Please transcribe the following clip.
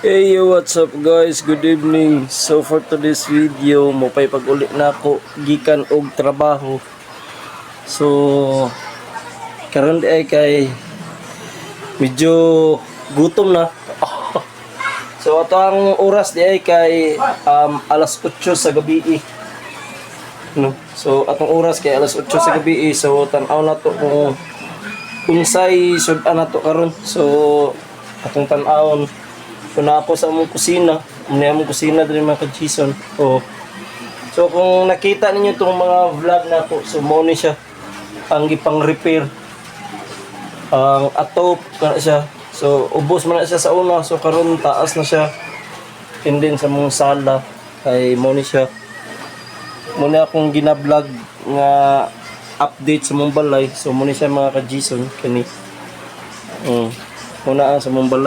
Hey yo, what's up guys? Good evening. So for today's video, mopay pag-uli na ako gikan og trabaho. So karon di ay kay medyo gutom na. So ato ang oras di ay kay alas 8 sa gabi. No. So atong oras kay alas 8 sa gabi. So tan-aw na to kung unsay sud-an nato karon. So atong tan-awon kuna ako sa among kusina, among kusina din mga ka-Jason. Oh. So kung nakita ninyo itong mga vlog na ako, so mo ni siya ang gipang repair. Ang atop kana siya. So ubos man na siya sa una, so karon taas na siya. And then sa mong sala kay mo ni siya. Muna akong gina-vlog nga update sa mong balay. So mo ni siya mga ka-Jason kani. Muna ang sa mong balay.